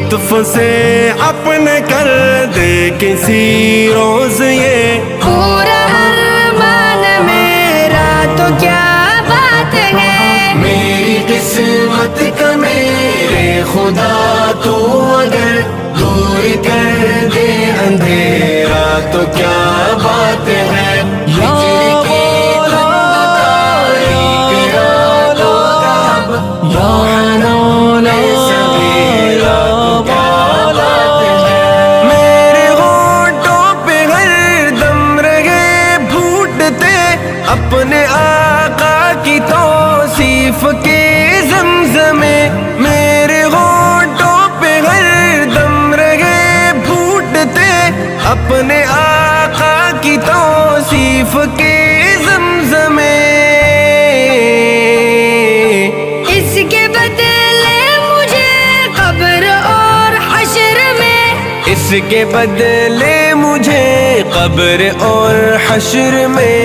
لطف سے اپنے کر دے کسی روز یہ پورا ارمان میرا تو کیا بات ہے، میری قسمت کا میرے خدا تو اگر دور کر دے اندھیرا تو کیا بات ہے۔ ہجر کی دھند تاریک راتوں کا اب روحانوں سویرا تو کیا بات ہے۔ میرے ہونٹوں پہ ہر دم رہے پھوٹتے اپنے آقا کی توصیف کے زمزمے، میرے ہونٹوں پہ ہر دم رہے پھوٹتے اپنے آقا کی توصیف کے زمزمے۔ اس کے بدلے مجھے قبر اور حشر میں، اس کے بدلے مجھے قبر اور حشر میں